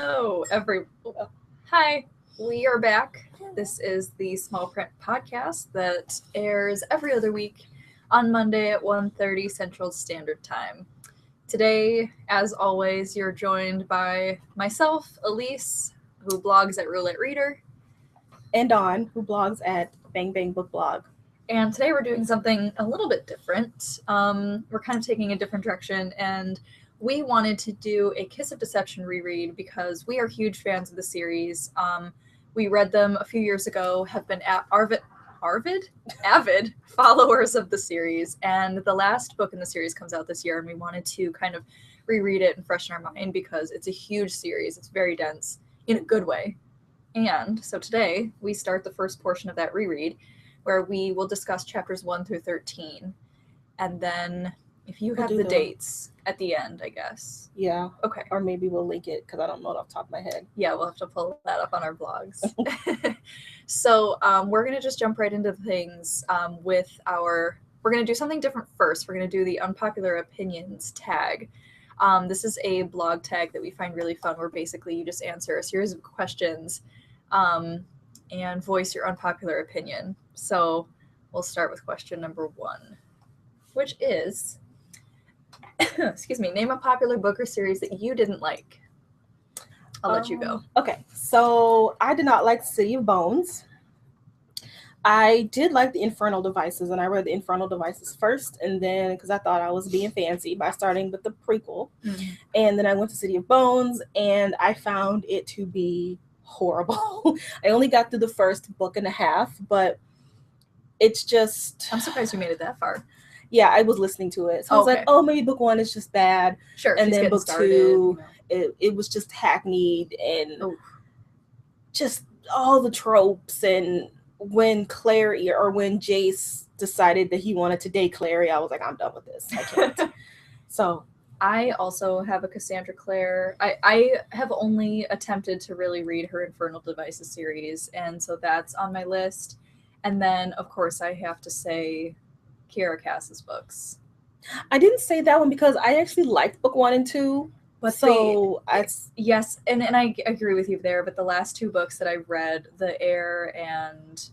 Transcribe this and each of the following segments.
Hi, we are back. This is the Small Print podcast that airs every other week on Monday at 1:30 Central Standard Time. Today, as always, you're joined by myself, Elise, who blogs at Roulette Reader, and Dawn, who blogs at Bang Bang Book Blog. and today we're doing something a little bit different. We're kind of taking a different direction, and we wanted to do a Kiss of Deception reread because we are huge fans of the series. We read them a few years ago, have been avid followers of the series, and the last book in the series comes out this year, and we wanted to kind of reread it and freshen our mind because it's a huge series. It's very dense in a good way. And so today we start the first portion of that reread where we will discuss chapters 1 through 13. And then if you have the dates at the end, I guess. Yeah. Okay. Or maybe we'll link it because I don't know it off the top of my head. Yeah, we'll have to pull that up on our blogs. So we're going to just jump right into things we're going to do something different first. We're going to do the Unpopular Opinions tag. This is a blog tag that we find really fun where basically you just answer a series of questions and voice your unpopular opinion. So we'll start with question number 1, which is, excuse me, name a popular book or series that you didn't like. I'll let you go. Okay, so I did not like City of Bones. I did like the Infernal Devices, and I read the Infernal Devices first, and then because I thought I was being fancy by starting with the prequel, and then I went to City of Bones, and I found it to be horrible. I only got through the first book and a half, but it's just... I'm surprised you made it that far. Yeah, I was listening to it. So I was like, oh, maybe book 1 is just bad. Sure. And then book 2, it was just hackneyed and just all the tropes. And when Clary or when Jace decided that he wanted to date Clary, I was like, I'm done with this. I can't. So I also have a Cassandra Clare. I have only attempted to really read her Infernal Devices series, and so that's on my list. And then, of course, I have to say Kiera Cass's books. I didn't say that one because I actually liked book 1 and 2. But yes, and I agree with you there. But the last 2 books that I read, The Air and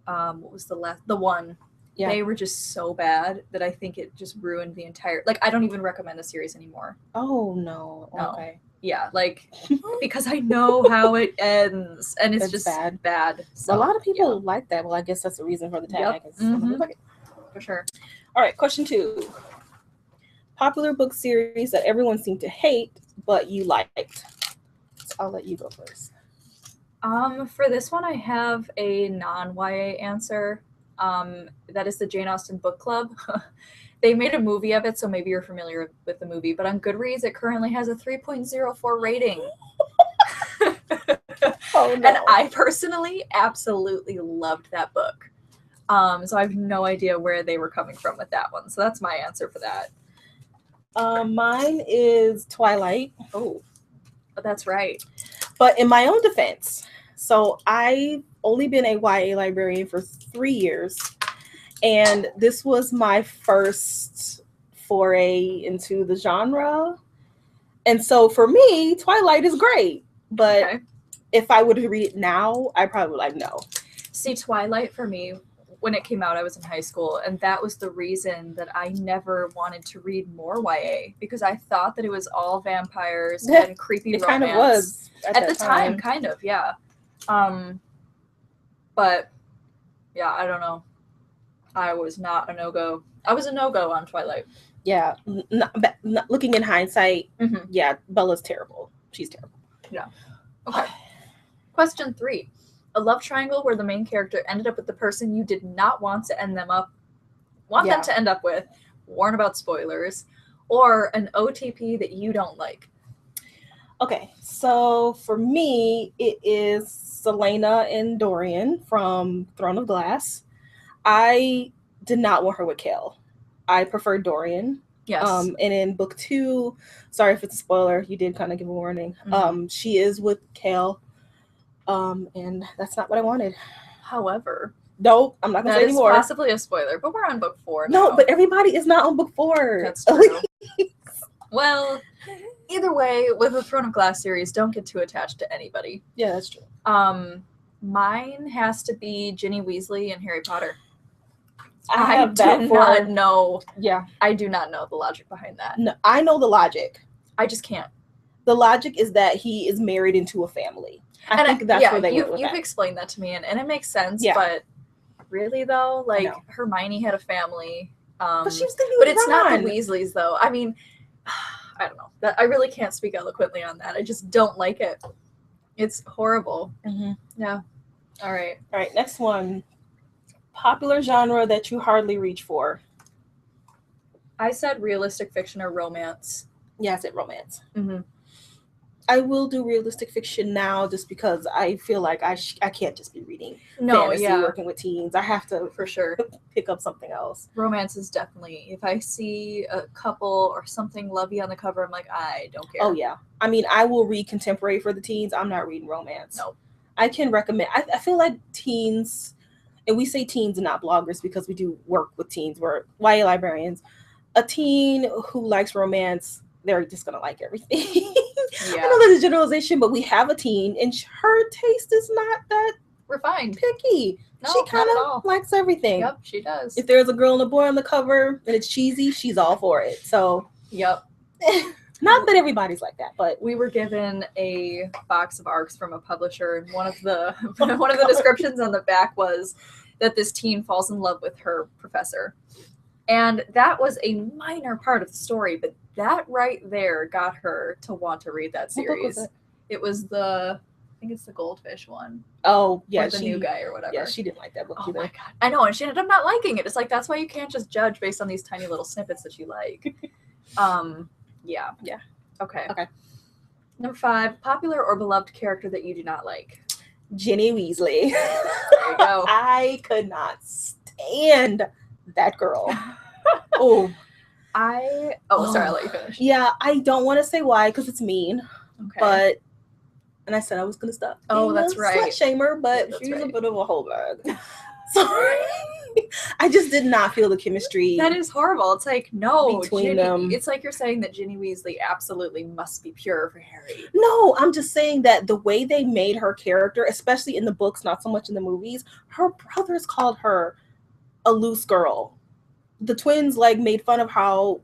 what was the last? The One. Yeah. They were just so bad that I think it just ruined the entire... Like, I don't even recommend the series anymore. Oh, no. Okay. Yeah, like, because I know how it ends, and it's just bad. So, a lot of people like that. Well, I guess that's the reason for the tag. Yep. For sure. All right, question 2. Popular book series that everyone seemed to hate, but you liked. So I'll let you go first. For this one, I have a non-YA answer. That is the Jane Austen Book Club. They made a movie of it, so maybe you're familiar with the movie. But on Goodreads, it currently has a 3.04 rating. Oh, no. And I personally absolutely loved that book. So I have no idea where they were coming from with that one. So that's my answer for that. Mine is Twilight. Oh, that's right. But in my own defense, so I've only been a YA librarian for 3 years. And this was my first foray into the genre. And so for me, Twilight is great. But if I would read it now, I probably would like no. See, Twilight for me, when it came out, I was in high school. And that was the reason that I never wanted to read more YA. Because I thought that it was all vampires and creepy romance. It kind of was. At the time, kind of, yeah. But, yeah, I don't know. I was not a no-go. I was a no-go on Twilight. Yeah. Not looking in hindsight, yeah, Bella's terrible. She's terrible. Yeah. Okay. Question 3. A love triangle where the main character ended up with the person you did not want to end them up. Them to end up with. Warn about spoilers. Or an OTP that you don't like. Okay, so for me, it is Selena and Dorian from Throne of Glass. I did not want her with Kel. I preferred Dorian. Yes. And in book 2, sorry if it's a spoiler, you did kind of give a warning. She is with Kel. And that's not what I wanted. However, nope, I'm not gonna say anymore. That is possibly a spoiler, but we're on book 4 now. No, but everybody is not on book 4. That's true. Well, Either way, with the Throne of Glass series, don't get too attached to anybody. Yeah, that's true. Mine has to be Ginny Weasley and Harry Potter. I do not know. Yeah. I do not know the logic behind that. No, I know the logic. I just can't. The logic is that he is married into a family. I think that's where they went with you've that. explained that to me, and it makes sense. Yeah. But really, though, like Hermione had a family. But she was thinking but it's not the Weasleys, though. I mean, I don't know. I really can't speak eloquently on that. I just don't like it. It's horrible. Mm-hmm. Yeah. All right. Next one. Popular genre that you hardly reach for. I said realistic fiction or romance. Yeah, I said romance. Mm-hmm. I will do realistic fiction now just because I feel like I can't just be reading fantasy, working with teens. I have to, for sure, pick up something else. Romance is definitely, if I see a couple or something lovey on the cover, I'm like, I don't care. Oh, yeah. I mean, I will read contemporary for the teens. I'm not reading romance. No. I can recommend, I feel like teens, and we say teens and not bloggers because we do work with teens. We're YA librarians. A teen who likes romance, they're just going to like everything. Yeah. I know that's a generalization, but we have a teen, and her taste is not that refined, picky. No, she kind of likes everything. Yep, she does. If there's a girl and a boy on the cover and it's cheesy, she's all for it. So, yep. Not that everybody's like that, but we were given a box of ARCs from a publisher, and one of the descriptions on the back was that this teen falls in love with her professor. And that was a minor part of the story, but that right there got her to want to read that series. What book was it? It was I think it's the Goldfish one. Oh, yeah. Or the New Guy or whatever. Yeah, she didn't like that book either. Oh my God. I know, and she ended up not liking it. It's like, that's why you can't just judge based on these tiny little snippets that you like. Yeah. Yeah. Okay. Okay. Number 5, popular or beloved character that you do not like. Ginny Weasley. There you go. I could not stand that girl. Oh. Sorry, I'll let you finish. Yeah, I don't want to say why because it's mean. Okay. And I said I was going to stop. Oh, that's right. Slut shamer, but yeah, she's a bit of a whole bag. Sorry. I just did not feel the chemistry. That is horrible. It's like, no, between them. It's like you're saying that Ginny Weasley absolutely must be pure for Harry. No, I'm just saying that the way they made her character, especially in the books, not so much in the movies, her brothers called her a loose girl. The twins made fun of how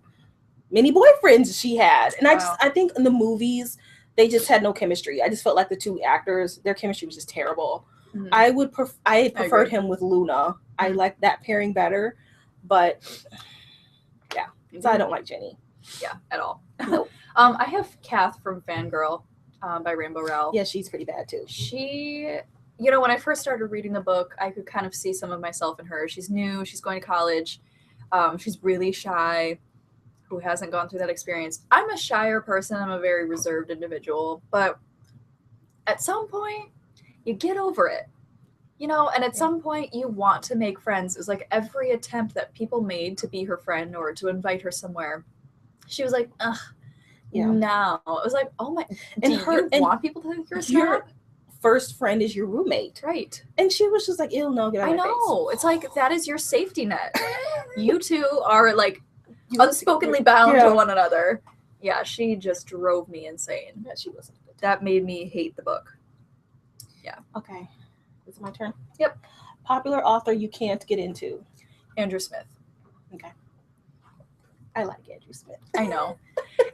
many boyfriends she had. And I think in the movies, they just had no chemistry. I just felt like the two actors, their chemistry was just terrible. Mm-hmm. I preferred him with Luna. I like that pairing better, but yeah. So I don't like Ginny. Yeah, at all. Nope. I have Kath from Fangirl by Rainbow Rowell. Yeah, she's pretty bad too. She, when I first started reading the book, I could kind of see some of myself in her. She's new. She's going to college. She's really shy. Who hasn't gone through that experience? I'm a shyer person. I'm a very reserved individual, but at some point, you get over it. And at some point you want to make friends. It was like every attempt that people made to be her friend or to invite her somewhere, she was like, ugh, no. It was like, oh my, you want people to think you're a snob? First friend is your roommate. Right. And she was just like, ew, no, get out of my face. I know. It's like, that is your safety net. You two are unspokenly bound to one another. Yeah, she just drove me insane. Yeah, she wasn't good. That made me hate the book. Yeah. Okay. It's my turn? Yep. Popular author you can't get into. Andrew Smith. Okay. I like Andrew Smith. I know.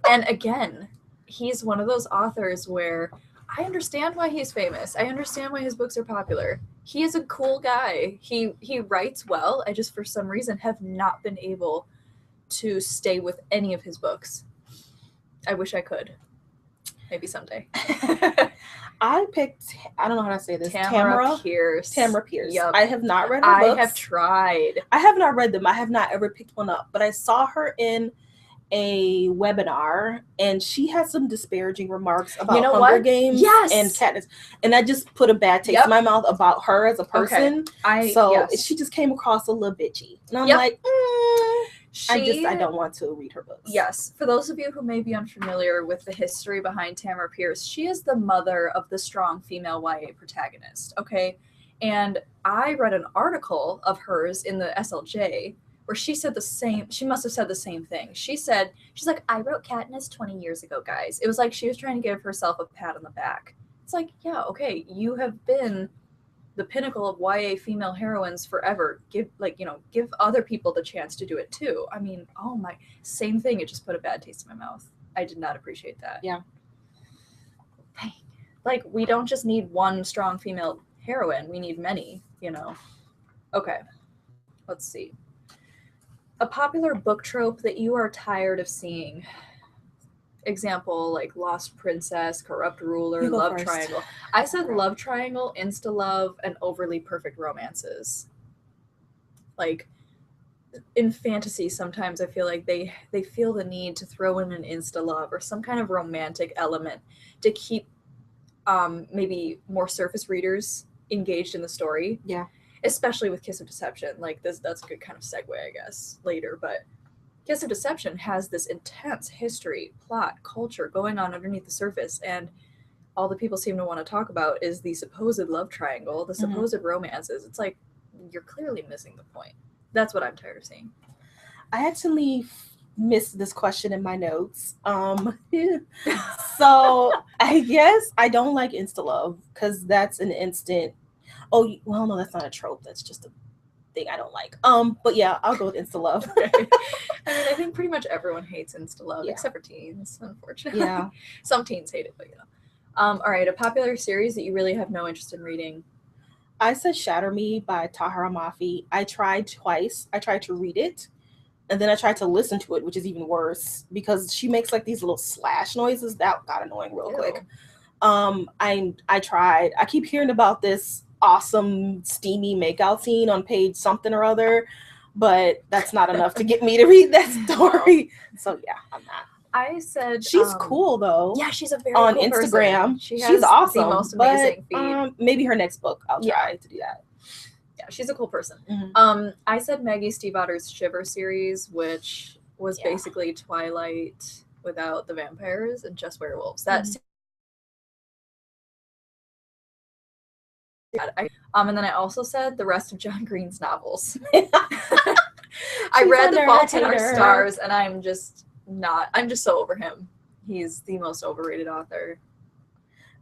And again, he's one of those authors where I understand why he's famous. I understand why his books are popular. He is a cool guy. He writes well. I just, for some reason, have not been able to stay with any of his books. I wish I could. Maybe someday. I picked, I don't know how to say this. Tamara Pierce. Tamara Pierce. Yep. I have not read her books. I have tried. I have not read them. I have not ever picked one up. But I saw her in a webinar, and she had some disparaging remarks about Hunger Games and Katniss. And I just put a bad taste in my mouth about her as a person. She just came across a little bitchy. And I'm like, I don't want to read her books. Yes. For those of you who may be unfamiliar with the history behind Tamara Pierce, she is the mother of the strong female YA protagonist, okay? And I read an article of hers in the SLJ where she said the same. She must have said the same thing. She's like, I wrote Katniss 20 years ago, guys. It was like she was trying to give herself a pat on the back. It's like, yeah, okay, you have been the pinnacle of YA female heroines forever. Give other people the chance to do it too. I mean, oh my, same thing. It just put a bad taste in my mouth. I did not appreciate that. Yeah. Like, we don't just need one strong female heroine. We need many, Okay. Let's see. A popular book trope that you are tired of seeing. Example, like Lost Princess, Corrupt Ruler, Love first. Triangle. I said love triangle, insta-love, and overly perfect romances. Like, in fantasy, sometimes I feel like they feel the need to throw in an insta-love or some kind of romantic element to keep maybe more surface readers engaged in the story. Yeah. Especially with Kiss of Deception. Like, that's a good kind of segue, I guess, later. But Kiss of Deception has this intense history, plot, culture going on underneath the surface, and all the people seem to want to talk about is the supposed love triangle, the supposed romances. It's like, you're clearly missing the point. That's what I'm tired of seeing. I actually missed this question in my notes. So I guess I don't like insta-love because that's an instant. Oh, well, no, that's not a trope. That's just a thing I don't like. But yeah, I'll go with insta-love. Okay. I mean, I think pretty much everyone hates insta-love, except for teens, unfortunately. Yeah. Some teens hate it, but all right, a popular series that you really have no interest in reading. I said Shatter Me by Tahara Mafi. I tried twice. I tried to read it, and then I tried to listen to it, which is even worse because she makes like these little slash noises. That got annoying real quick. I tried. I keep hearing about this awesome steamy makeout scene on page something or other, but that's not enough to get me to read that story. So yeah, I'm not. I said she's cool though. Yeah, she's a very on cool Instagram. Person. She's awesome. The most amazing feed. Maybe her next book, I'll try to do that. Yeah, she's a cool person. Mm-hmm. I said Maggie Stiefvater's Shiver series, which was basically Twilight without the vampires and just werewolves. That's and then I also said the rest of John Green's novels. I read The Fault in Our Stars, and I'm just so over him. He's the most overrated author.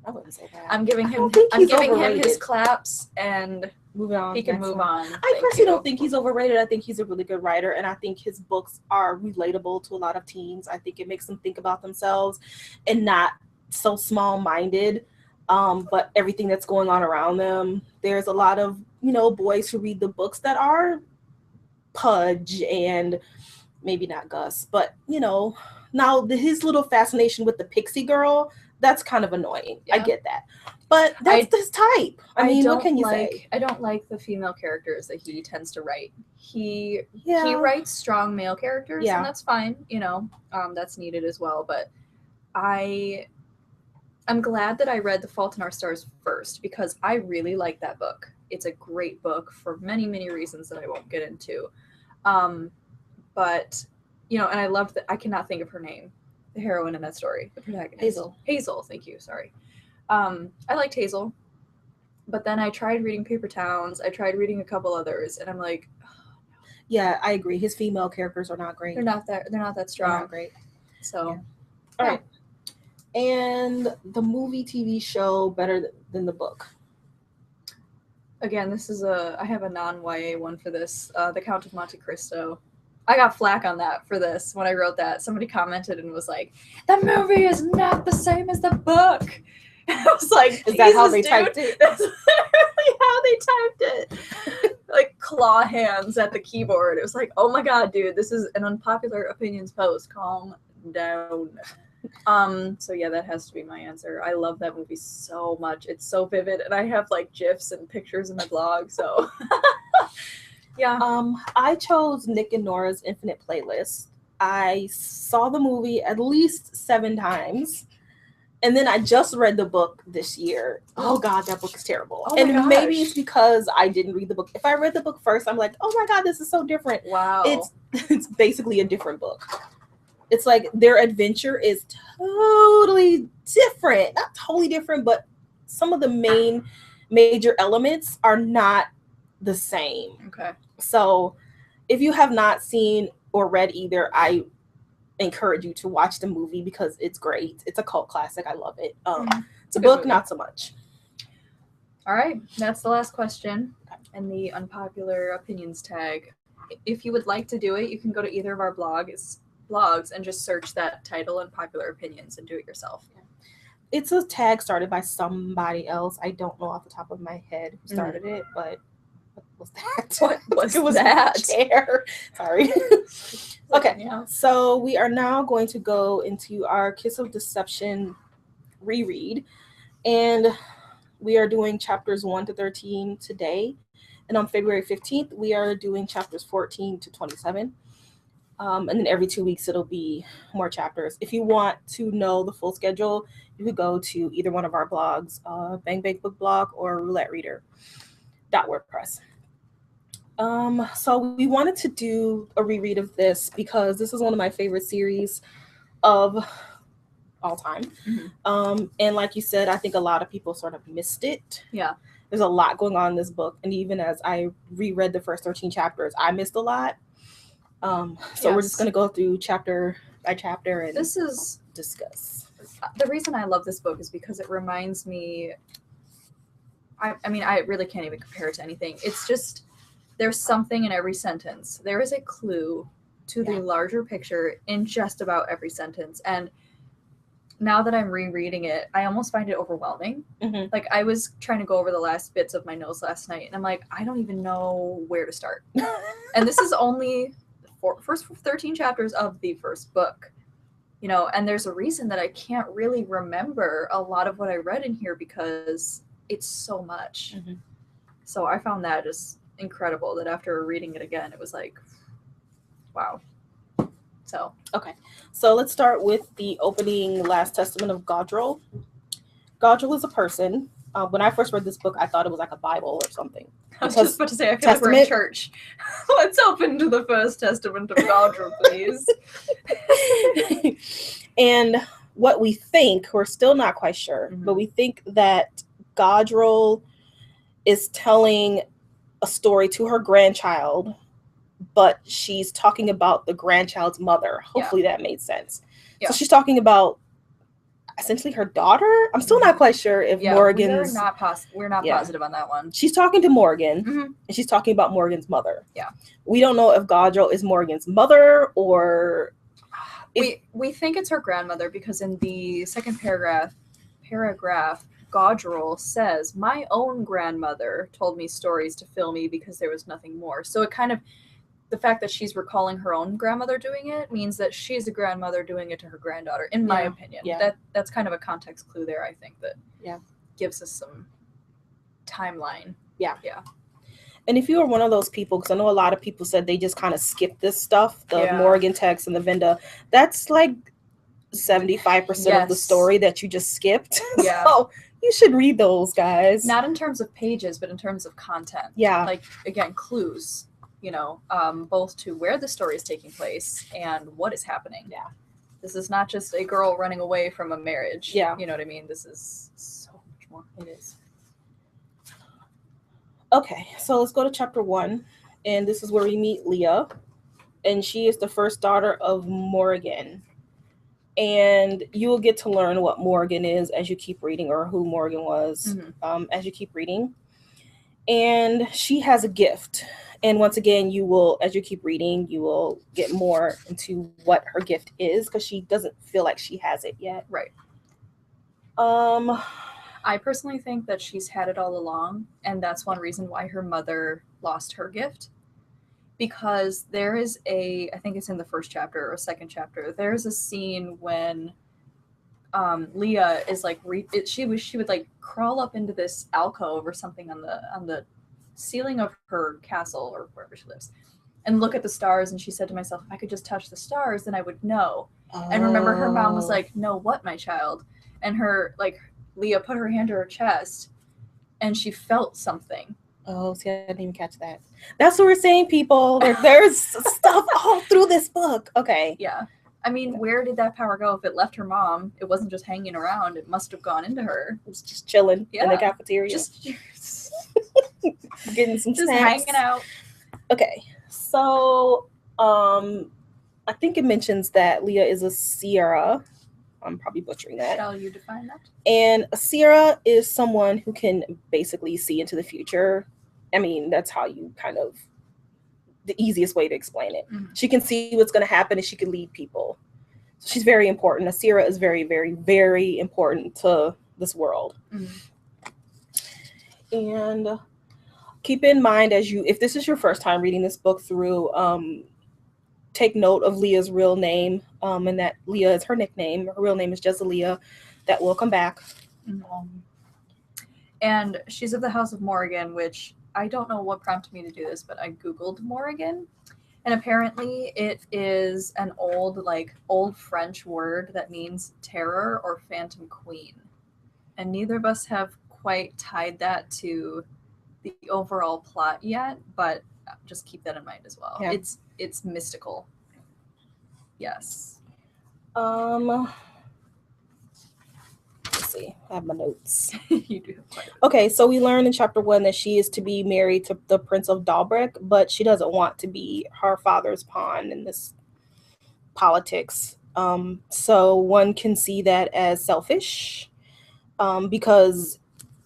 I wouldn't say that. I'm giving him his claps, and moving on. He can move on. I personally don't think he's overrated. I think he's a really good writer, and I think his books are relatable to a lot of teens. I think it makes them think about themselves and not so small-minded. But everything that's going on around them. There's a lot of, boys who read the books that are Pudge and maybe not Gus, but, now his little fascination with the pixie girl, that's kind of annoying. Yeah. I get that. But that's his type. I mean, what can you say? I don't like the female characters that he tends to write. He writes strong male characters, and that's fine. That's needed as well. But I'm glad that I read The Fault in Our Stars first because I really like that book. It's a great book for many, many reasons that I won't get into. But, and I loved that. I cannot think of her name, the heroine in that story, the protagonist. Hazel, thank you, sorry. I liked Hazel, but then I tried reading Paper Towns. I tried reading a couple others, and I'm like, oh, no. Yeah, I agree. His female characters are not great. They're not that strong. They're not great. So, all right. And the movie TV show better than the book? Again, I have a non-YA one for this. The Count of Monte Cristo. I got flack on that for this when I wrote that. Somebody commented and was like, the movie is not the same as the book. I was like, is that how they typed it? That's literally how they typed it. Like claw hands at the keyboard. It was like, oh my God, dude, this is an Unpopular Opinions post. Calm down. So yeah, that has to be my answer. I love that movie so much. It's so vivid, and I have like GIFs and pictures in my blog, so yeah. I chose Nick and Nora's Infinite Playlist. I saw the movie at least 7 times, and then I just read the book this year. Oh God, that book is terrible. Oh and maybe it's because I didn't read the book. If I read the book first, I'm like, oh my God, this is so different. Wow. It's basically a different book. It's like their adventure is totally different. Not totally different, but some of the major elements are not the same. Okay. So if you have not seen or read either, I encourage you to watch the movie because it's great. It's a cult classic. I love it. It's a The good book, movie. not so much. All right, that's the last question and the unpopular opinions tag. If you would like to do it, you can go to either of our blogs and just search that title, Unpopular Opinions, and do it yourself. It's a tag started by somebody else. I don't know off the top of my head who started it, but what was that? What it was that? Chair. Sorry. Okay, Yeah. so we are now going to go into our Kiss of Deception reread, and we are doing chapters 1 to 13 today, and on February 15th we are doing chapters 14 to 27, and then every 2 weeks it'll be more chapters. If you want to know the full schedule, you could go to either one of our blogs, Bang Bang Book Blog or roulettereader.wordpress. So we wanted to do a reread of this because this is one of my favorite series of all time. And like you said, I think a lot of people sort of missed it. Yeah. There's a lot going on in this book, and even as I reread the first 13 chapters, I missed a lot. So we're just going to go through chapter by chapter and discuss. The reason I love this book is because it reminds me, I mean, I really can't even compare it to anything. It's just, there's something in every sentence. There is a clue to the larger picture in just about every sentence. And now that I'm rereading it, I almost find it overwhelming. Like, I was trying to go over the last bits of my notes last night, and I'm like, I don't even know where to start. And this is only the first 13 chapters of the first book, you know, and there's a reason that I can't really remember a lot of what I read in here because it's so much. So I found that just incredible that after reading it again, it was like, wow. So okay, so let's start with the opening Last Testament of Godrel. Godrel is a person. When I first read this book, I thought it was like a Bible or something. I was just about to say, I feel like we're in church. Let's open to the First Testament of Godrel, please. And what we think, we're still not quite sure, but we think that Godrel is telling a story to her grandchild, but she's talking about the grandchild's mother. Hopefully that made sense. So she's talking about essentially her daughter. I'm still not quite sure if Morgan's... We're not positive on that one. She's talking to Morgan, and she's talking about Morgan's mother. Yeah. We don't know if Godrel is Morgan's mother or... We think it's her grandmother because in the second paragraph, Godrel says, "My own grandmother told me stories to fill me because there was nothing more." So it kind of, the fact that she's recalling her own grandmother doing it means that she's a grandmother doing it to her granddaughter, in my opinion. That's kind of a context clue there, I think, that gives us some timeline. Yeah. And if you are one of those people, because I know a lot of people said they just kind of skipped this stuff, the Morgan text and the Venda, that's like 75% of the story that you just skipped. Yeah. So you should read those, guys. Not in terms of pages, but in terms of content. Yeah. Like, again, clues, you know, both to where the story is taking place and what is happening. Yeah. This is not just a girl running away from a marriage. Yeah. You know what I mean? This is so much more. It is. Okay, so let's go to chapter 1, and this is where we meet Leah, and she is the first daughter of Morgan, and you will get to learn what Morgan is as you keep reading, or who Morgan was as you keep reading. And she has a gift, and once again, you will, as you keep reading, you will get more into what her gift is, because she doesn't feel like she has it yet. Right. I personally think that she's had it all along, and that's one reason why her mother lost her gift. Because there is I think it's in the first chapter or second chapter, there's a scene when Leah is like, she would like crawl up into this alcove or something on the ceiling of her castle or wherever she lives, and look at the stars, and she said to myself, if I could just touch the stars, then I would know. And remember, her mom was like, "Know what, my child?" And Leah put her hand to her chest, and she felt something. Oh, see, I didn't even catch that. That's what we're saying, people. There's stuff all through this book. Okay. Yeah. I mean, where did that power go? If it left her mom, it wasn't just hanging around. It must have gone into her. It was just chilling in the cafeteria. Just getting some just snacks. hanging out. Okay. So, I think it mentions that Leah is a Sierra. I'm probably butchering that. Shall you define that? And a Sierra is someone who can basically see into the future. I mean, that's how you kind of, the easiest way to explain it. Mhm. She can see what's going to happen and she can lead people. So she's very important. A Sierra is very, very, very important to this world. Mhm. And keep in mind, if this is your first time reading this book through, take note of Leah's real name, and that Leah is her nickname. Her real name is Jezzalia. That will come back. And she's of the House of Morrigan, which I don't know what prompted me to do this, but I Googled Morrigan. And apparently it is an old French word that means terror or phantom queen. And neither of us have quite tied that to the overall plot yet, but just keep that in mind as well. Yeah. It's mystical. Yes. Let's see. I have my notes. You do have quite a bit. Okay, so we learned in chapter 1 that she is to be married to the Prince of Dalbrek, but she doesn't want to be her father's pawn in this politics. So one can see that as selfish, because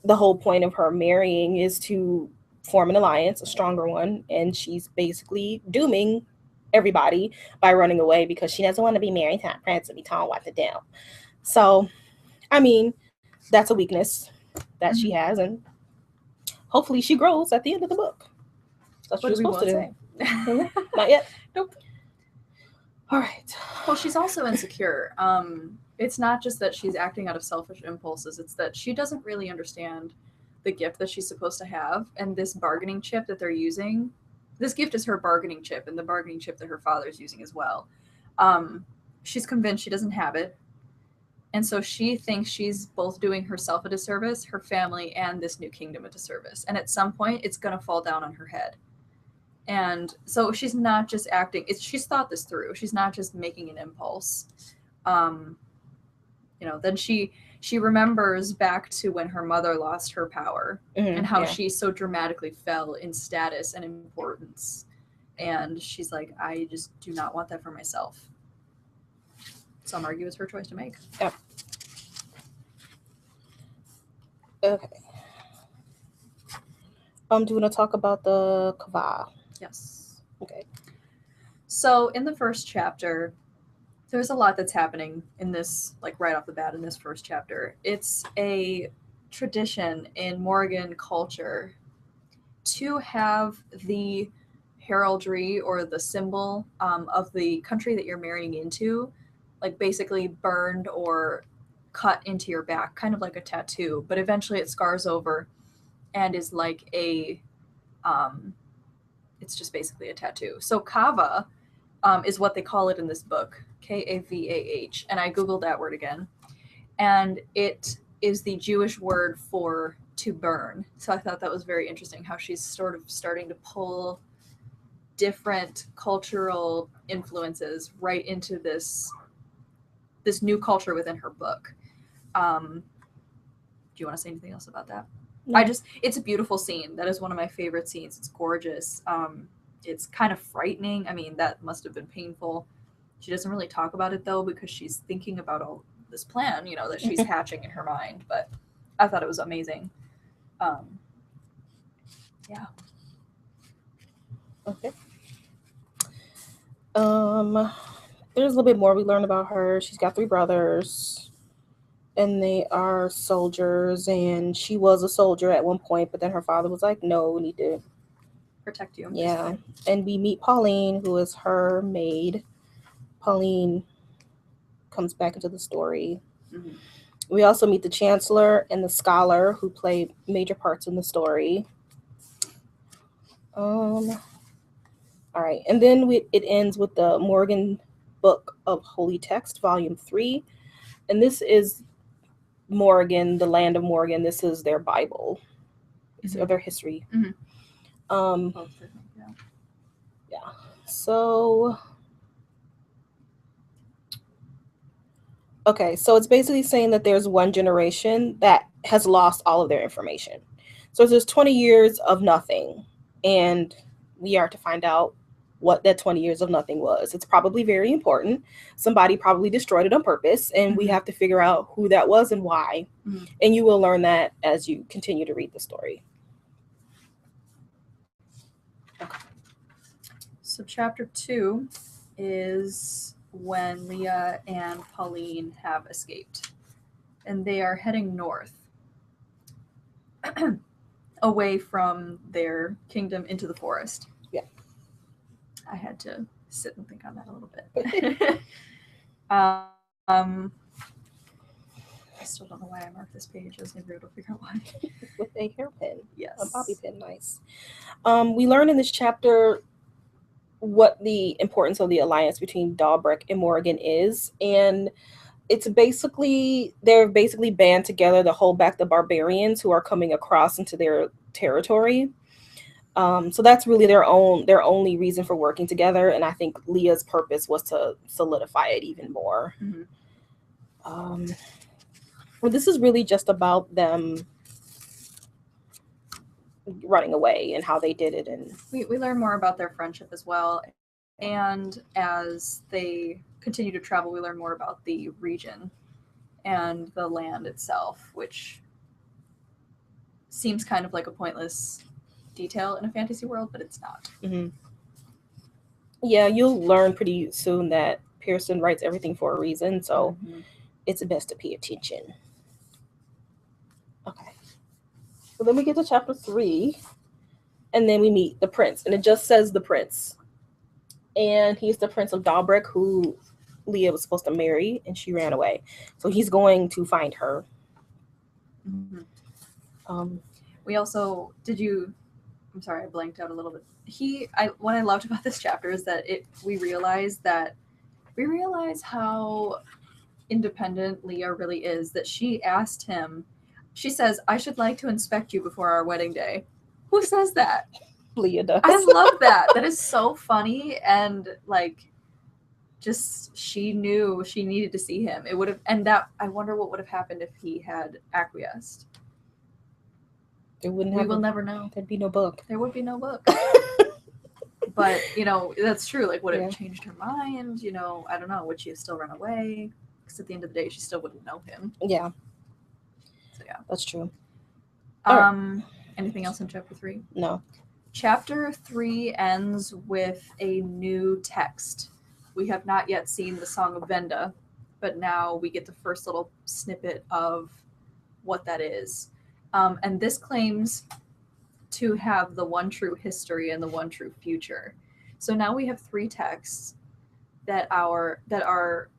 the whole point of her marrying is to form an alliance, a stronger one, and she's basically dooming everybody by running away because she doesn't want to be married to a prince and be told what to do. So, I mean, that's a weakness that she has, and hopefully she grows at the end of the book. That's what you're supposed to do. Not yet? Nope. All right. Well, she's also insecure. It's not just that she's acting out of selfish impulses, it's that she doesn't really understand the gift that she's supposed to have, and this bargaining chip that they're using. This gift is her bargaining chip, and the bargaining chip that her father's using as well. She's convinced she doesn't have it, and so she thinks she's both doing herself a disservice, her family, and this new kingdom a disservice. And at some point, it's going to fall down on her head. And so she's not just acting, she's thought this through. She's not just making an impulse. Then she remembers back to when her mother lost her power and how she so dramatically fell in status and importance. And she's like, I just do not want that for myself. Some argue it's her choice to make. Yep. Okay. Do you want to talk about the Kava? Yes. Okay. So in the first chapter, there's a lot that's happening in this, right off the bat in this first chapter. It's a tradition in Morrigan culture to have the heraldry or the symbol of the country that you're marrying into, basically burned or cut into your back, kind of like a tattoo, but eventually it scars over and is like a, it's just basically a tattoo. So kava is what they call it in this book, Kavah, and I Googled that word again. And it is the Jewish word for to burn. So I thought that was very interesting how she's sort of starting to pull different cultural influences right into this new culture within her book. Do you want to say anything else about that? No. It's a beautiful scene. That is one of my favorite scenes. It's gorgeous. It's kind of frightening. I mean, that must have been painful. She doesn't really talk about it though, because she's thinking about all this plan, that she's hatching in her mind, but I thought it was amazing. Yeah. Okay. There's a little bit more we learned about her. She's got 3 brothers, and they are soldiers, and she was a soldier at one point, but then her father was like, no, we need to protect you. Yeah. And we meet Pauline, who is her maid. Pauline comes back into the story. Mm-hmm. We also meet the Chancellor and the Scholar, who play major parts in the story. All right. And then it ends with the Morgan Book of Holy Text, Volume 3. And this is Morrigan, the land of Morrigan. This is their Bible. It's their history. Mm-hmm. Yeah. So, okay. So it's basically saying that there's one generation that has lost all of their information. So there's 20 years of nothing, and we are to find out what that 20 years of nothing was. It's probably very important. Somebody probably destroyed it on purpose, and we have to figure out who that was and why. And you will learn that as you continue to read the story. Okay. So chapter 2 is when Leah and Pauline have escaped, and they are heading north away from their kingdom into the forest. Yeah. I had to sit and think on that a little bit. I still don't know why I marked this page. I was never able to figure out why. With a hairpin. Yes. A bobby pin, nice. We learn in this chapter what the importance of the alliance between Dalbreck and Morgan is, and it's basically, they're basically band together to hold back the barbarians who are coming across into their territory. So that's really their only reason for working together, and I think Leah's purpose was to solidify it even more. Well, this is really just about them running away and how they did it, and we learn more about their friendship as well. And as they continue to travel, we learn more about the region and the land itself, which seems kind of like a pointless detail in a fantasy world, but it's not. Yeah, you'll learn pretty soon that Pearson writes everything for a reason, so it's best to pay attention. Okay. So then we get to chapter 3, and then we meet the prince, and it just says the prince. And he's the Prince of Dalbreck, who Leah was supposed to marry, and she ran away. So he's going to find her. We also, I'm sorry, I blanked out a little bit. What I loved about this chapter is that we realize how independent Leah really is, that she asked him, she says, "I should like to inspect you before our wedding day." Who says that? Leah does. I love that. That is so funny, and like, just she knew she needed to see him. It would have, and that I wonder what would have happened if he had acquiesced. It wouldn't. We will never know. There'd be no book. There would be no book. But that's true. Like, would it have changed her mind? I don't know. Would she have still run away? Because at the end of the day, she still wouldn't know him. Yeah. So yeah, that's true. Anything else in chapter 3? No. Chapter 3 ends with a new text. We have not yet seen the Song of Venda, but now we get the first little snippet of what that is. And this claims to have the one true history and the one true future. So now we have 3 texts that are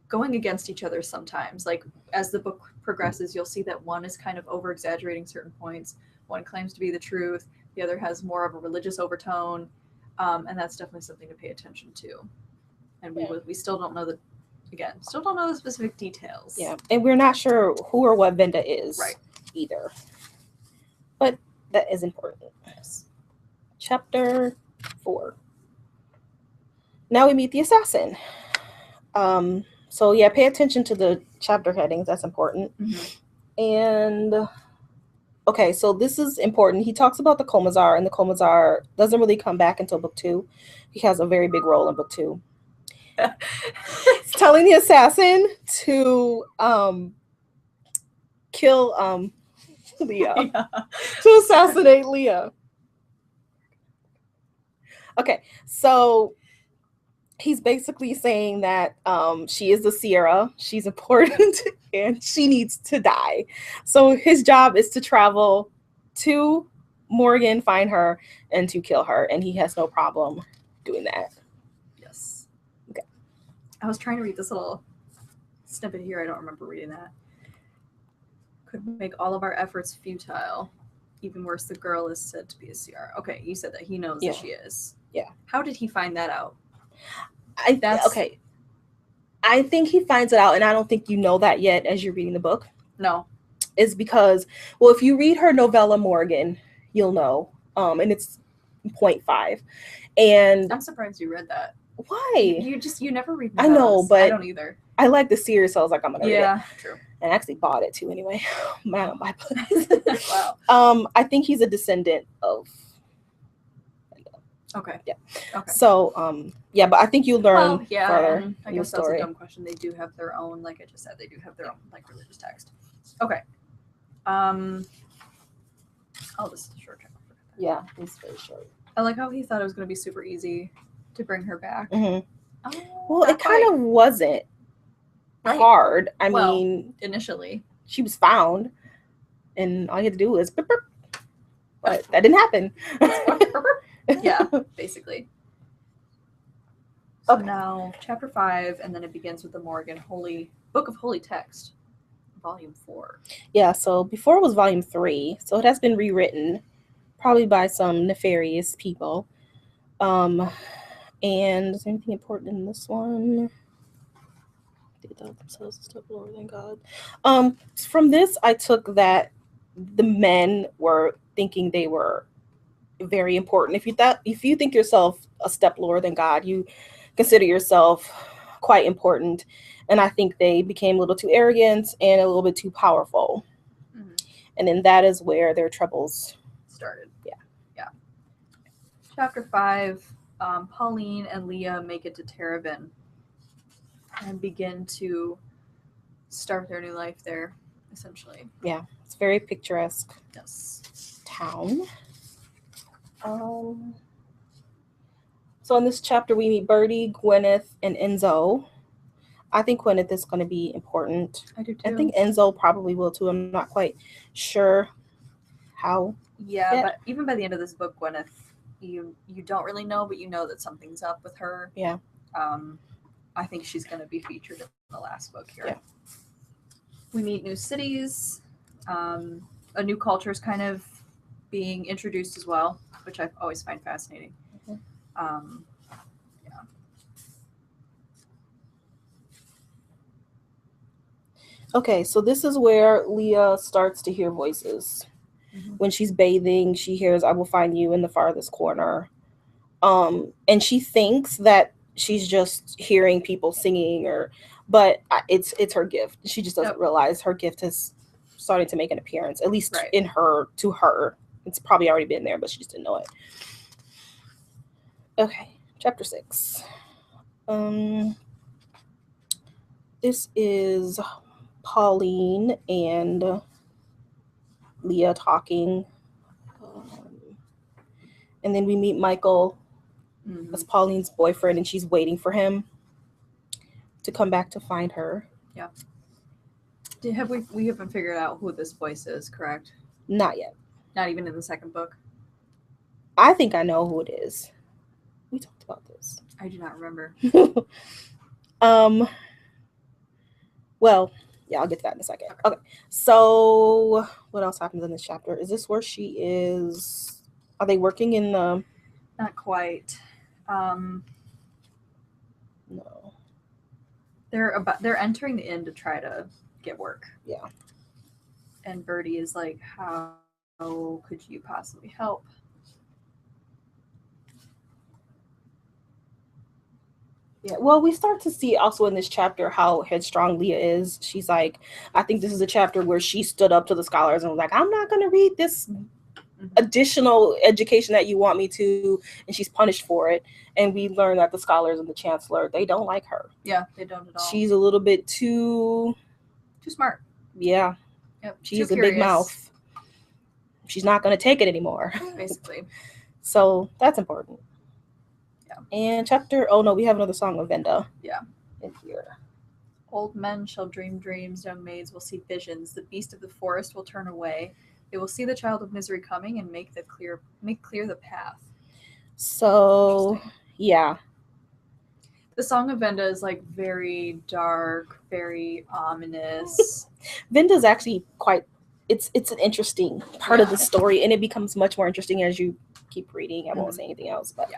going against each other sometimes. Like, as the book progresses, you'll see that one is kind of over-exaggerating certain points. One claims to be the truth. The other has more of a religious overtone. And that's definitely something to pay attention to. And we still don't know the specific details. Yeah, and we're not sure who or what Venda is either. But that is important. Yes. Chapter 4. Now we meet the assassin. So yeah, pay attention to the chapter headings. That's important. And okay, so this is important. He talks about the Komazar, and the Komazar doesn't really come back until book 2. He has a very big role in book 2. It's telling the assassin to kill Leah. To assassinate Leah. Okay, so he's basically saying that she is the Sierra, she's important, and she needs to die. So his job is to travel to Morgan, find her, and to kill her, and he has no problem doing that. Yes. Okay. I was trying to read this little snippet here. I don't remember reading that. Could make all of our efforts futile. Even worse, the girl is said to be a Sierra. Okay, you said that he knows that she is. Yeah. How did he find that out? Okay. I think he finds it out, and I don't think you know that yet as you're reading the book. No. Is because, well, if you read her novella Morgan, you'll know. And it's 0.5. And I'm surprised you read that. Why? You never read novellas. I know, but I don't either. I like the series, so I was like, I'm gonna read it. Yeah, true. And I actually bought it too anyway. Man, I don't buy books. Wow. I think he's a descendant of. Okay. Yeah. Okay. So, yeah, but I think you'll learn Well, yeah, further and I in the guess that's a story. dumb question. They do have their own, like I just said, they do have their own like religious text. Okay. Oh, this is a short chapter. Yeah, it's very short. I like how he thought it was going to be super easy to bring her back. Mhm. Oh, Well, it kind of wasn't Right. hard. I Well, mean, initially. she was found, and all you had to do was beep, beep. But that didn't happen. Yeah, basically. So Okay. now, chapter 5, and then it begins with the Morgan Book of Holy Text, volume 4. Yeah, so before it was volume 3, so it has been rewritten, probably by some nefarious people. And is there anything important in this one? They thought themselves a step lower than God. From this, I took that the men were thinking they were very important. If you think yourself a step lower than God, you consider yourself quite important. And I think they became a little too arrogant and a little bit too powerful. Mhm. And then that is where their troubles Started. Yeah. Chapter 5, Pauline and Leah make it to Terabin and begin to start their new life there, essentially. Yeah, it's very picturesque Yes. town. So in this chapter, we meet Birdie, Gwyneth, and Enzo. I think Gwyneth is going to be important. I do too. I think Enzo probably will too. I'm not quite sure how. Yeah, Yeah. but even by the end of this book, Gwyneth, you don't really know, but you know that something's up with her. Yeah. I think she's going to be featured in the last book here. Yeah. We meet new cities. A new culture is kind of being introduced as well, which I always find fascinating. Mm-hmm. Yeah. Okay, so this is where Leah starts to hear voices. Mm-hmm. When she's bathing, she hears, "I will find you in the farthest corner." And she thinks that she's just hearing people singing, but it's her gift. She just doesn't realize her gift is starting to make an appearance, at least to her. It's probably already been there, but she just didn't know it. Okay, chapter 6. This is Pauline and Leah talking. And then we meet Michael as Pauline's boyfriend, and she's waiting for him to come back to find her. Yeah. We haven't figured out who this voice is, correct? Not yet. Not even in the second book? I think I know who it is. We talked about this. I do not remember. Well, yeah, I'll get to that in a second. Okay. So what else happens in this chapter? Is this where she is? Are they working in the... Not quite. No. They're entering the inn to try to get work. Yeah. And Birdie is like, how could you possibly help? Yeah, well, we start to see also in this chapter how headstrong Leah is. She's like, I think this is a chapter where she stood up to the scholars and was like, I'm not going to read this additional education that you want me to, and she's punished for it. And we learn that the scholars and the chancellor, they don't like her. Yeah, they don't at all. She's a little bit too smart. Yeah. Yep. She's a big mouth. She's not going to take it anymore. Basically. So that's important. Yeah. And we have another song of Venda. Yeah. In here. Old men shall dream dreams, young maids will see visions, the beast of the forest will turn away. They will see the child of misery coming and make clear the path. So yeah. The Song of Venda is like very dark, very ominous. Venda's actually it's an interesting part of the story, and it becomes much more interesting as you keep reading. I won't say anything else, but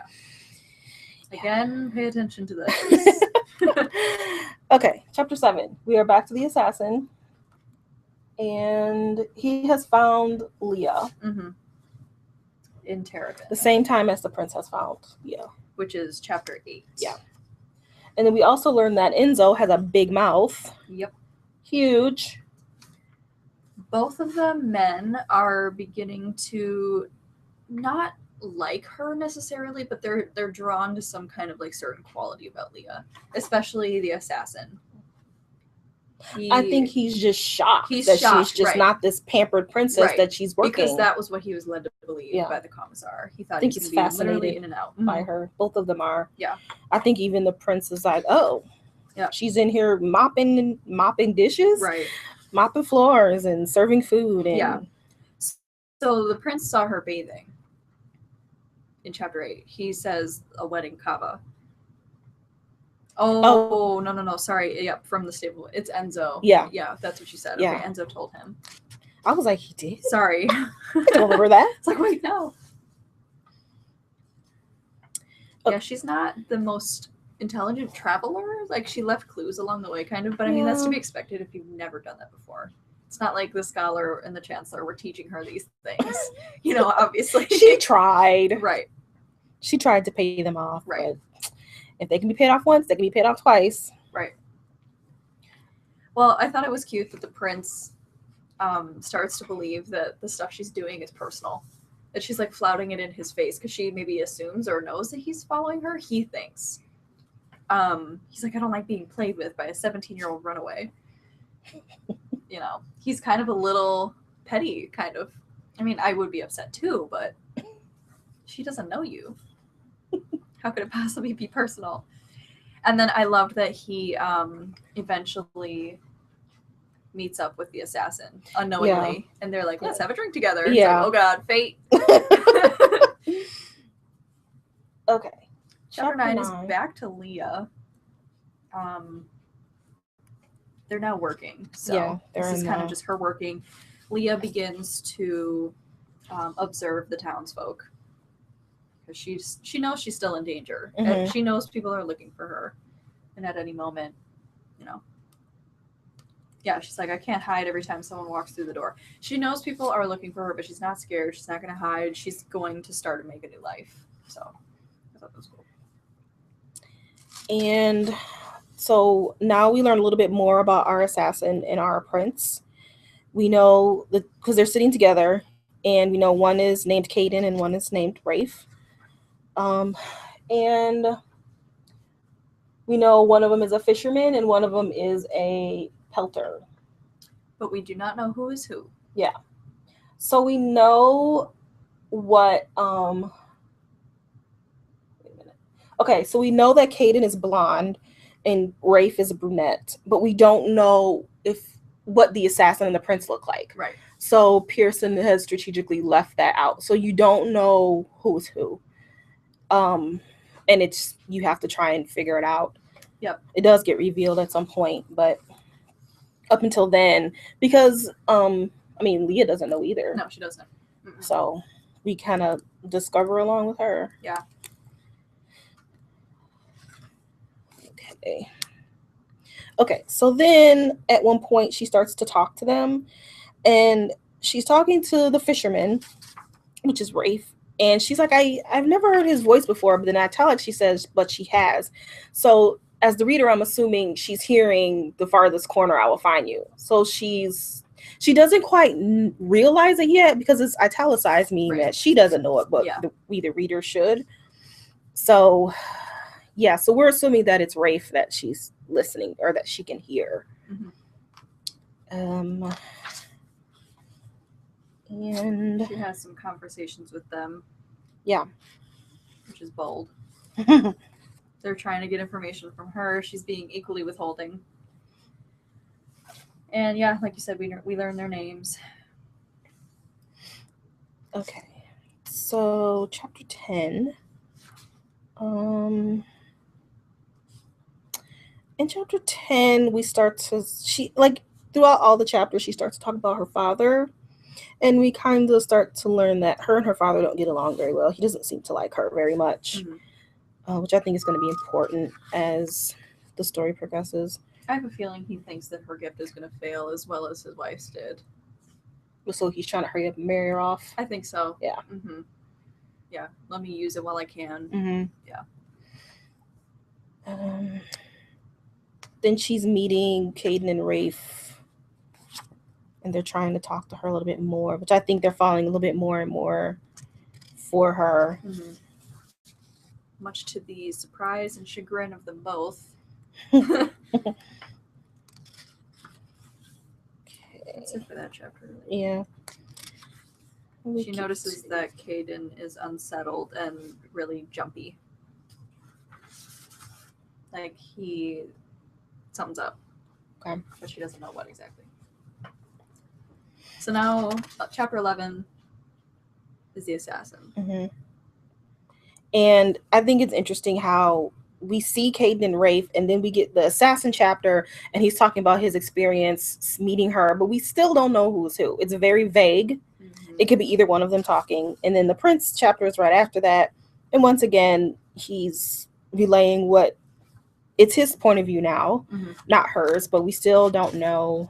Again, pay attention to this. Okay, chapter 7. We are back to the assassin, and he has found Leah. In Terabin. The same time as the prince has found Leah. Which is chapter 8. Yeah. And then we also learned that Enzo has a big mouth. Yep. Huge. Both of the men are beginning to not like her necessarily, but they're drawn to some kind of like certain quality about Leah, especially the assassin. I think he's just shocked He's that shocked, she's just right. not this pampered princess Right. that she's working. Because that was what he was led to believe Yeah. by the commissar. He thought I think he could he's be literally fascinated in and out. by her. Both of them are. Yeah. I think even the prince is like, oh, yeah, she's in here mopping dishes, right, mopping floors and serving food. And yeah. So the prince saw her bathing in chapter 8. He says a wedding kava. Oh, no, sorry. Yep, from the stable. It's Enzo. Yeah. Yeah, that's what she said. Yeah. Okay, Enzo told him. I was like, he did? Sorry. I don't remember that. It's like, wait, no. Yeah, she's not the most intelligent traveler. Like, she left clues along the way, kind of. But, I mean, that's to be expected if you've never done that before. It's not like the scholar and the chancellor were teaching her these things. You know, obviously. She tried. Right. She tried to pay them off. Right. But if they can be paid off once, they can be paid off twice. Right. Well, I thought it was cute that the prince starts to believe that the stuff she's doing is personal. That she's like flouting it in his face because she maybe assumes or knows that he's following her. He thinks. He's like, I don't like being played with by a 17-year-old runaway. You know, he's kind of a little petty, kind of. I mean, I would be upset too, but she doesn't know you. How could it possibly be personal? And then I loved that he eventually meets up with the assassin unknowingly. And they're like, let's have a drink together. Yeah. It's like, oh God, fate. Okay. Chapter 9 is back to Leah. They're now working. So this is kind of just her working. Leah begins to observe the townsfolk. Because she knows she's still in danger. Mm-hmm. And she knows people are looking for her. And at any moment, you know. Yeah, she's like, I can't hide every time someone walks through the door. She knows people are looking for her, but she's not scared. She's not going to hide. She's going to start to make a new life. So I thought that was cool. And so now we learn a little bit more about our assassin and our prince. We know that because they're sitting together, and we know one is named Caden and one is named Rafe. And we know one of them is a fisherman and one of them is a pelter. But we do not know who is who. Yeah. So we know what wait a minute. Okay, so we know that Caden is blonde and Rafe is a brunette, but we don't know what the assassin and the prince look like. Right. So Pearson has strategically left that out. So you don't know who's who. And you have to try and figure it out. Yep. It does get revealed at some point, but up until then, because Leah doesn't know either. No, she doesn't. Mm-mm. So we kind of discover along with her. Yeah. Okay, so then at one point she starts to talk to them, and she's talking to the fisherman, which is Rafe, and she's like, I've never heard his voice before, but then I tell it, she says, but she has. So as the reader, I'm assuming she's hearing the farthest corner I will find you. So she doesn't quite realize it yet because it's italicized, meaning that she doesn't know it, but we the reader should. So yeah, so we're assuming that it's Rafe that she's listening or that she can hear. Mm-hmm. And she has some conversations with them. Yeah. Which is bold. They're trying to get information from her. She's being equally withholding. And yeah, like you said, we learn their names. Okay. So chapter 10. In chapter 10, we start to throughout all the chapters, she starts to talk about her father. And we kind of start to learn that her and her father don't get along very well. He doesn't seem to like her very much, which I think is going to be important as the story progresses. I have a feeling he thinks that her gift is going to fail as well as his wife's did. So he's trying to hurry up and marry her off? I think so. Yeah. Mm-hmm. Yeah, let me use it while I can. Mm-hmm. Yeah. Then she's meeting Caden and Rafe. And they're trying to talk to her a little bit more, which I think they're falling a little bit more and more for her. Mm-hmm. Much to the surprise and chagrin of them both. That's it for that chapter. Yeah. She notices that Caden is unsettled and really jumpy. Like something's up. Okay. But she doesn't know what exactly. So now, chapter 11 is the assassin. Mm-hmm. And I think it's interesting how we see Caden and Rafe, and then we get the assassin chapter, and he's talking about his experience meeting her, but we still don't know who's who. It's very vague. Mm-hmm. It could be either one of them talking. And then the prince chapter is right after that. And once again, he's relaying what it's his point of view now, Mm-hmm. not hers, but we still don't know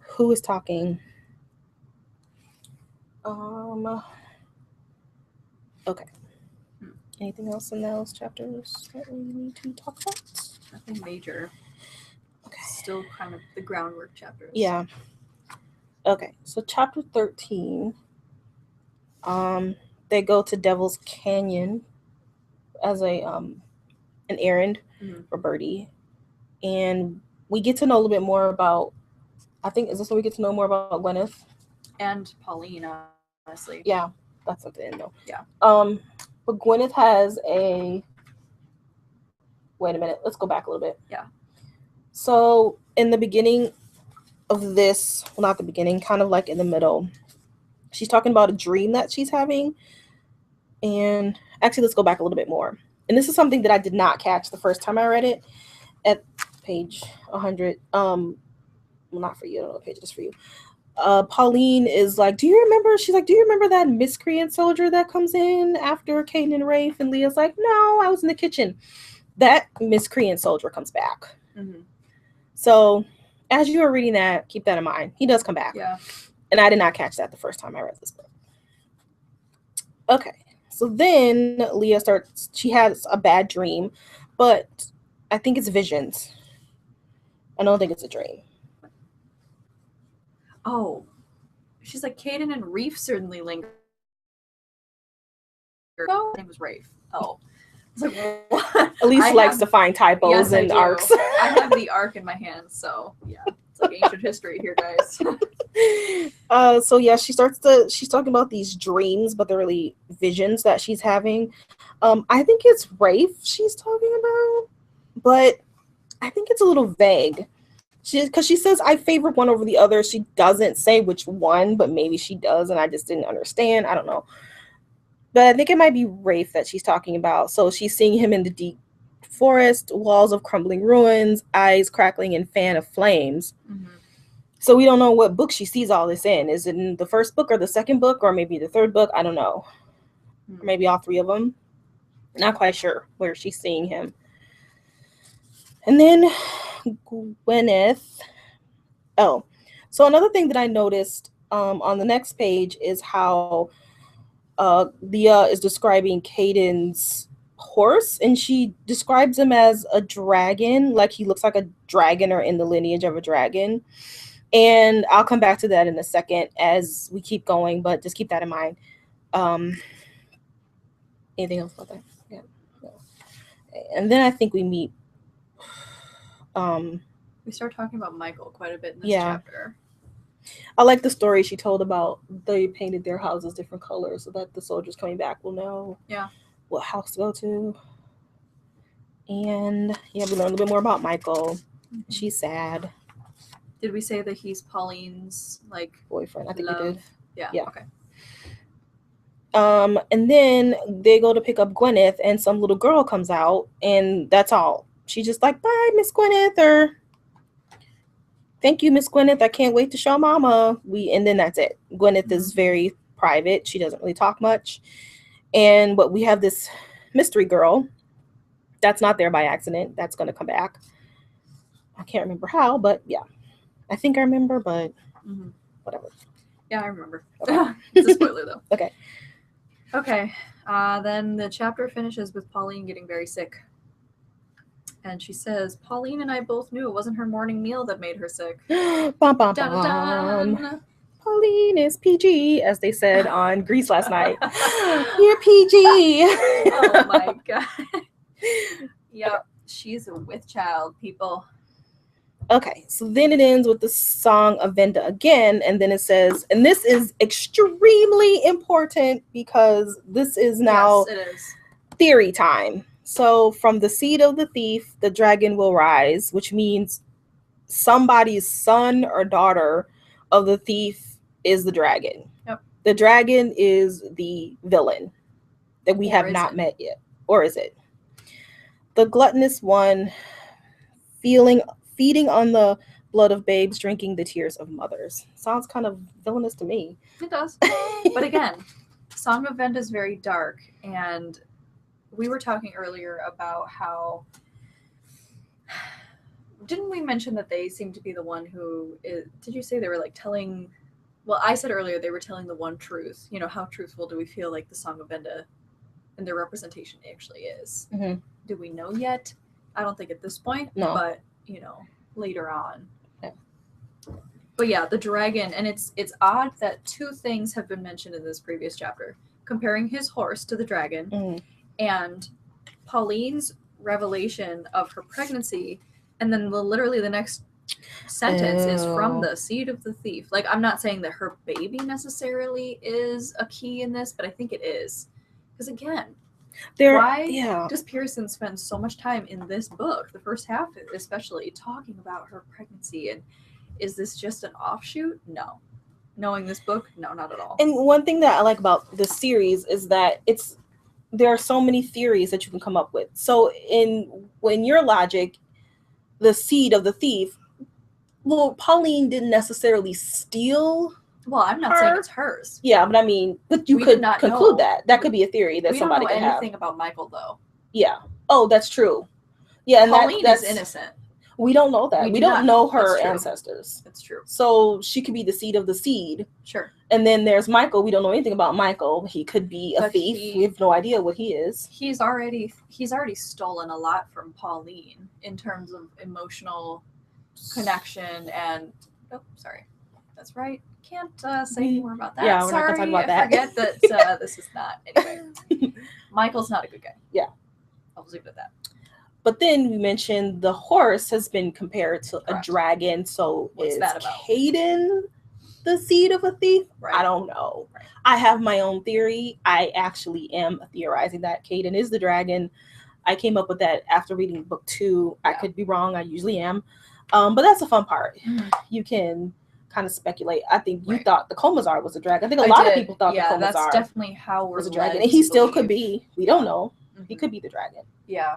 who is talking. Okay. Anything else in those chapters that we need to talk about? Nothing major. Okay. Still kind of the groundwork chapters. Yeah. Okay. So chapter 13, they go to Devil's Canyon as an errand for Birdie, and we get to know a little bit more about. I think is this when we get to know more about Gwyneth and Pauline, honestly. Yeah, that's at the end though. Yeah. But Gwyneth has a. Wait a minute. Let's go back a little bit. Yeah. So in the beginning of this, well, not the beginning, kind of like in the middle, she's talking about a dream that she's having. And actually, let's go back a little bit more. And this is something that I did not catch the first time I read it at page 100. Well, not for you. I don't know what page it is for you. Pauline is like, do you remember that miscreant soldier that comes in after Caden and Rafe? And Leah's like, no, I was in the kitchen. That miscreant soldier comes back. Mm-hmm. So as you are reading that, keep that in mind. He does come back. Yeah. And I did not catch that the first time I read this book. Okay. So then Leah she has a bad dream, but I think it's visions. I don't think it's a dream. Oh. She's like, Caden and Rafe certainly linger. Oh. His name was Rafe. Oh. Like, what? Elise likes to find typos and arcs. I have the arc in my hand, so yeah. It's like ancient history here, guys. So yeah, she's talking about these dreams, but they're really visions that she's having. I think it's Rafe she's talking about, but I think it's a little vague. Because she says I favor one over the other. She doesn't say which one, but maybe she does, and I just didn't understand. I don't know. But I think it might be Rafe that she's talking about. So she's seeing him in the deep forest, walls of crumbling ruins, eyes crackling and fan of flames. Mm-hmm. So we don't know what book she sees all this in. Is it in the first book or the second book or maybe the third book? I don't know. Mm-hmm. Maybe all three of them. Not quite sure where she's seeing him. And then Gwyneth. Oh, so another thing that I noticed on the next page is how Leah is describing Caden's horse, and she describes him as a dragon, like he looks like a dragon or in the lineage of a dragon. And I'll come back to that in a second as we keep going, but just keep that in mind. Anything else about that? Yeah. No. And then I think we meet. We start talking about Michael quite a bit in this chapter. I like the story she told about they painted their houses different colors so that the soldiers coming back will know what house to go to. And we learned a little bit more about Michael. Mm-hmm. She's sad. Did we say that he's Pauline's boyfriend? I think love? we did. Yeah. Okay. And then they go to pick up Gwyneth, and some little girl comes out, and that's all. She's just like, bye, Miss Gwyneth, or thank you, Miss Gwyneth. I can't wait to show Mama. And then that's it. Gwyneth is very private. She doesn't really talk much. But we have this mystery girl that's not there by accident. That's going to come back. I can't remember how, but yeah. I think I remember, but whatever. Yeah, I remember. Okay. It's a spoiler, though. Okay. Okay. Then the chapter finishes with Pauline getting very sick. And she says, Pauline and I both knew it wasn't her morning meal that made her sick. Bum, bum, bum. Pauline is PG, as they said on Grease last night. You're PG. Oh my god. Yep, she's a with child, people. Okay, so then it ends with the Song of Venda again, and then it says, and this is extremely important because this is now Yes, it is. theory time. So from the seed of the thief, the dragon will rise, which means somebody's son or daughter of the thief is the dragon. Yep. The dragon is the villain that we Or have is not it? met yet. Or is it? The gluttonous one feeding on the blood of babes, drinking the tears of mothers. Sounds kind of villainous to me. It does. But again, Song of Venda is very dark, and we were talking earlier about how didn't we mention that they seem to be the one who did you say they were like telling, well, I said earlier they were telling the one truth. You know, how truthful do we feel like the Song of Venda and their representation actually is? Mm-hmm. Do we know yet? I don't think at this point. No. But, you know, later on. Yeah. But yeah, the dragon, and it's odd that two things have been mentioned in this previous chapter. Comparing his horse to the dragon, Mm-hmm. and Pauline's revelation of her pregnancy, and then literally the next sentence is from the seed of the thief. Like, I'm not saying that her baby necessarily is a key in this, but I think it is. Because again, why does Pearson spend so much time in this book, the first half especially, talking about her pregnancy? And is this just an offshoot? No. Knowing this book, no, not at all. And one thing that I like about the series is that there are so many theories that you can come up with. So in your logic, the seed of the thief, well, Pauline didn't necessarily steal. Well, I'm not saying it's hers. Yeah, but I mean, but you could conclude that could be a theory that somebody could have. We don't know anything about Michael, though. Yeah. Oh, that's true. Yeah, and Pauline is innocent. We don't know that. We don't know her ancestors. That's true. So she could be the seed of the seed. Sure. And then there's Michael. We don't know anything about Michael. He could be a thief. We have no idea what he is. He's already stolen a lot from Pauline in terms of emotional connection and that's right. Can't say any more about that. Yeah, we're not gonna talk about that. I forget that this is not anyway. Michael's not a good guy. Yeah. I'll leave it at that. But then we mentioned the horse has been compared to Correct. a dragon. So what's is that about? Caden the seed of a thief? Right. I don't know. Right. I have my own theory. I actually am theorizing that Caden is the dragon. I came up with that after reading book 2. Yeah. I could be wrong. I usually am. But that's the fun part. Mm-hmm. You can kind of speculate. I think you thought the Comazar was a dragon. I think a lot of people thought the Comazar that's definitely how we're was a dragon. And he still could be. We don't know. Mm-hmm. He could be the dragon. Yeah.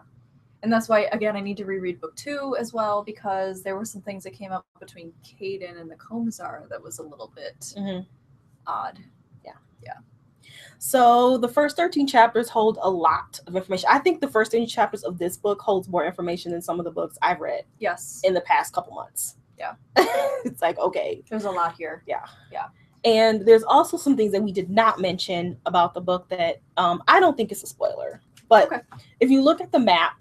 And that's why, again, I need to reread book 2 as well, because there were some things that came up between Caden and the Comazar that was a little bit odd. Yeah. Yeah. So the first 13 chapters hold a lot of information. I think the first 13 chapters of this book holds more information than some of the books I've read. Yes. In the past couple months. Yeah. It's like, okay. There's a lot here. Yeah. Yeah. And there's also some things that we did not mention about the book that I don't think is a spoiler. But if you look at the map,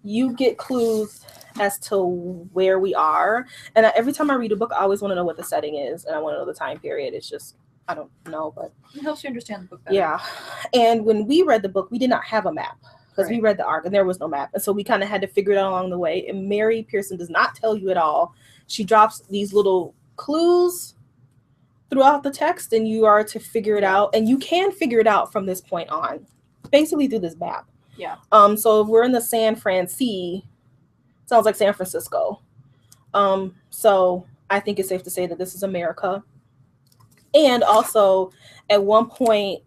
you get clues as to where we are. And every time I read a book, I always want to know what the setting is. And I want to know the time period. It's just, I don't know, but it helps you understand the book better. Yeah. And when we read the book, we did not have a map because we read the arc and there was no map. And so we kind of had to figure it out along the way. And Mary Pearson does not tell you at all. She drops these little clues throughout the text and you are to figure it out. And you can figure it out from this point on, basically through this map. Yeah. So if we're in the San Francisco, sounds like San Francisco. So I think it's safe to say that this is America. And also at one point,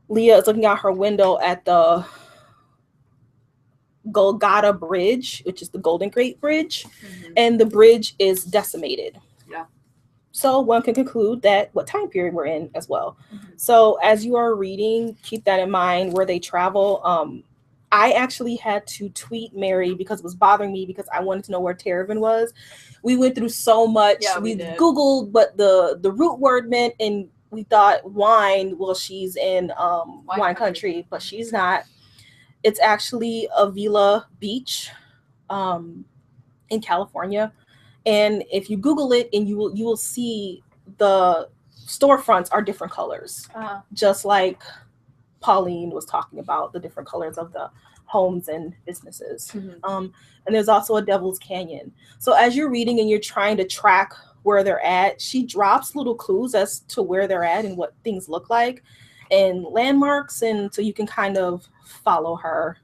Leah is looking out her window at the Golgotha Bridge, which is the Golden Gate Bridge. Mm-hmm. And the bridge is decimated. Yeah. So one can conclude that what time period we're in as well. Mm-hmm. So as you are reading, keep that in mind where they travel. I actually had to tweet Mary because it was bothering me because I wanted to know where Terravan was. We went through so much. Yeah, we Googled what the root word meant and we thought wine. Well, she's in wine country, but she's not. It's actually Avila Beach in California. And if you Google it, and you will see the storefronts are different colors, just like Pauline was talking about the different colors of the homes and businesses. And there's also a Devil's Canyon. So as you're reading and you're trying to track where they're at, she drops little clues as to where they're at and what things look like and landmarks, and so you can kind of follow her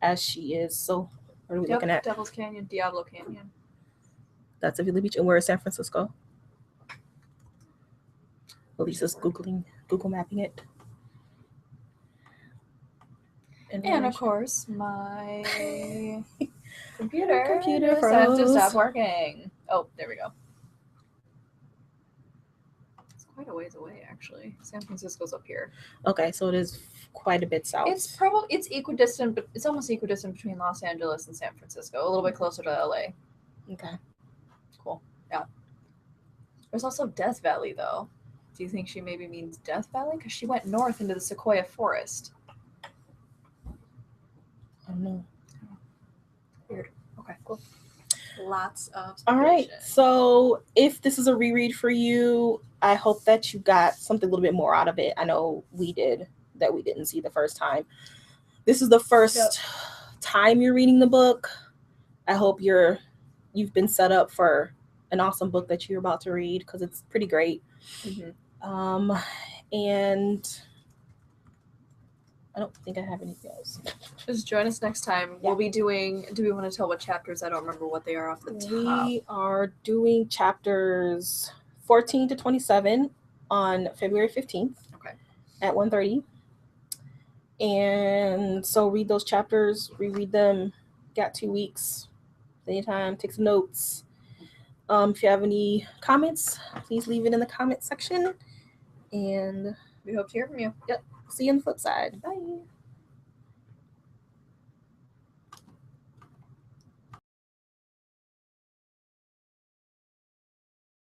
as she is. So what are we looking at? Devil's Canyon, Diablo Canyon. That's Avila Beach. And where is San Francisco? Elisa's Google mapping it. And of course, my computer froze. decided to stop working. Oh, there we go. It's quite a ways away, actually. San Francisco's up here. Okay, so it is quite a bit south. It's equidistant, but it's almost equidistant between Los Angeles and San Francisco. A little bit closer to LA. Okay. Cool. Yeah. There's also Death Valley, though. Do you think she maybe means Death Valley? Because she went north into the Sequoia Forest. I don't know. Weird. Okay, cool. Lots of All right. So if this is a reread for you, I hope that you got something a little bit more out of it. I know we did, that we didn't see the first time. This is the first time you're reading the book. I hope you've been set up for an awesome book that you're about to read, because it's pretty great. And I don't think I have anything else. Just join us next time. We'll be doing, do we want to tell what chapters? I don't remember what they are off the top. We are doing chapters 14 to 27 on February 15th at 1:30. And so read those chapters, reread them, got 2 weeks, anytime, take some notes. If you have any comments, please leave it in the comment section. And we hope to hear from you. See you on the flip side. Bye.